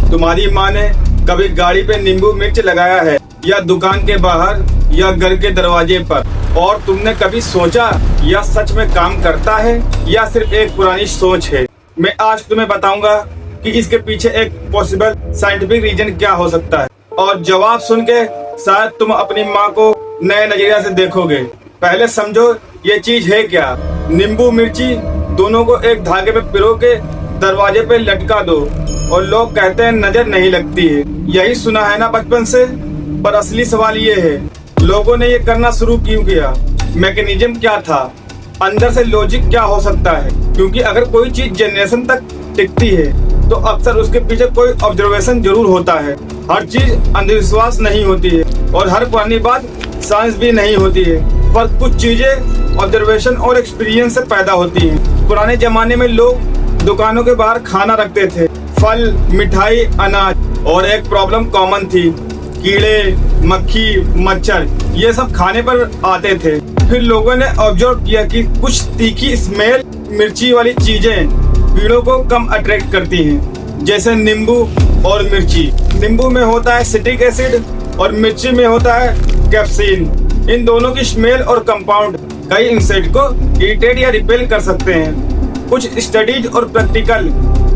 तुम्हारी माँ ने कभी गाड़ी पे नींबू मिर्च लगाया है, या दुकान के बाहर, या घर के दरवाजे पर? और तुमने कभी सोचा यह सच में काम करता है या सिर्फ एक पुरानी सोच है? मैं आज तुम्हें बताऊंगा कि इसके पीछे एक पॉसिबल साइंटिफिक रीजन क्या हो सकता है, और जवाब सुन के शायद तुम अपनी माँ को नए नजरिया से देखोगे। पहले समझो ये चीज है क्या। नींबू मिर्ची दोनों को एक धागे में पिरो के दरवाजे पे लटका दो, और लोग कहते हैं नजर नहीं लगती है। यही सुना है ना बचपन से। पर असली सवाल ये है, लोगों ने ये करना शुरू क्यों किया? मैकेनिज्म क्या था? अंदर से लॉजिक क्या हो सकता है? क्योंकि अगर कोई चीज जनरेशन तक टिकती है तो अक्सर उसके पीछे कोई ऑब्जर्वेशन जरूर होता है। हर चीज अंधविश्वास नहीं होती है, और हर पुरानी बात साइंस भी नहीं होती है। पर कुछ चीजें ऑब्जर्वेशन और एक्सपीरियंस से पैदा होती हैं। पुराने जमाने में लोग दुकानों के बाहर खाना रखते थे, फल, मिठाई, अनाज, और एक प्रॉब्लम कॉमन थी, कीड़े, मक्खी, मच्छर, ये सब खाने पर आते थे। फिर लोगों ने ऑब्जर्व किया कि कुछ तीखी स्मेल, मिर्ची वाली चीजें कीड़ों को कम अट्रैक्ट करती हैं, जैसे नींबू और मिर्ची। नींबू में होता है सिट्रिक एसिड और मिर्ची में होता है कैप्सिन। इन दोनों की स्मेल और कंपाउंड कई इंसेक्ट को इरिटेट या रिपेल कर सकते हैं। कुछ स्टडीज और प्रैक्टिकल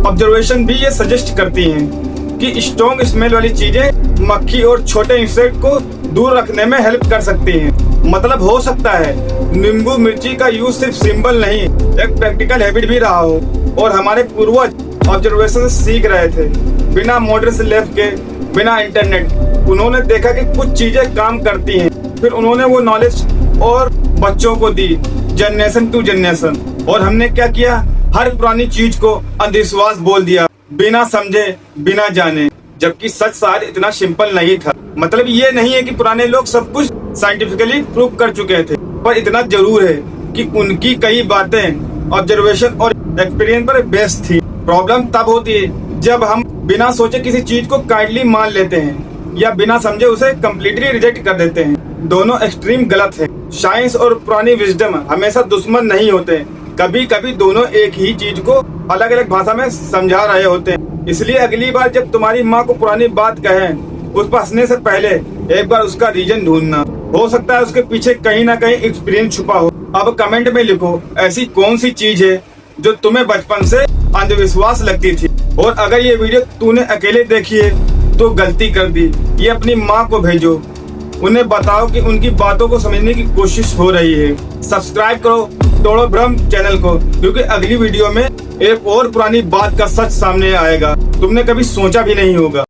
ऑब्जर्वेशन भी ये सजेस्ट करती हैं कि स्ट्रॉन्ग स्मेल वाली चीजें मक्खी और छोटे इंसेक्ट को दूर रखने में हेल्प कर सकती हैं। मतलब हो सकता है नींबू मिर्ची का यूज सिर्फ सिंबल नहीं, एक प्रैक्टिकल हैबिट भी रहा हो, और हमारे पूर्वज ऑब्जर्वेशन से सीख रहे थे, बिना मॉडर्न से लेफ्ट के, बिना इंटरनेट। उन्होंने देखा कि कुछ चीजें काम करती हैं, फिर उन्होंने वो नॉलेज और बच्चों को दी, जनरेशन टू जनरेशन। और हमने क्या किया? हर पुरानी चीज को अंधविश्वास बोल दिया, बिना समझे, बिना जाने। जबकि सच शायद इतना सिंपल नहीं था। मतलब ये नहीं है कि पुराने लोग सब कुछ साइंटिफिकली प्रूव कर चुके थे, पर इतना जरूर है कि उनकी कई बातें ऑब्जर्वेशन और एक्सपीरियंस पर बेस्ड थी। प्रॉब्लम तब होती है जब हम बिना सोचे किसी चीज को काइंडली मान लेते हैं, या बिना समझे उसे कम्प्लीटली रिजेक्ट कर देते हैं। दोनों एक्सट्रीम गलत है। साइंस और पुरानी विजडम हमेशा दुश्मन नहीं होते। कभी कभी दोनों एक ही चीज को अलग अलग भाषा में समझा रहे होते हैं। इसलिए अगली बार जब तुम्हारी माँ को पुरानी बात कहें, उस पर हंसने से पहले एक बार उसका रीजन ढूंढना। हो सकता है उसके पीछे कहीं ना कहीं एक्सपीरियंस छुपा हो। अब कमेंट में लिखो, ऐसी कौन सी चीज है जो तुम्हें बचपन से अंधविश्वास लगती थी। और अगर ये वीडियो तूने अकेले देखी है तो गलती कर दी, ये अपनी माँ को भेजो, उन्हें बताओ कि उनकी बातों को समझने की कोशिश हो रही है। सब्सक्राइब करो तोड़ो भ्रम चैनल को, क्योंकि अगली वीडियो में एक और पुरानी बात का सच सामने आएगा, तुमने कभी सोचा भी नहीं होगा।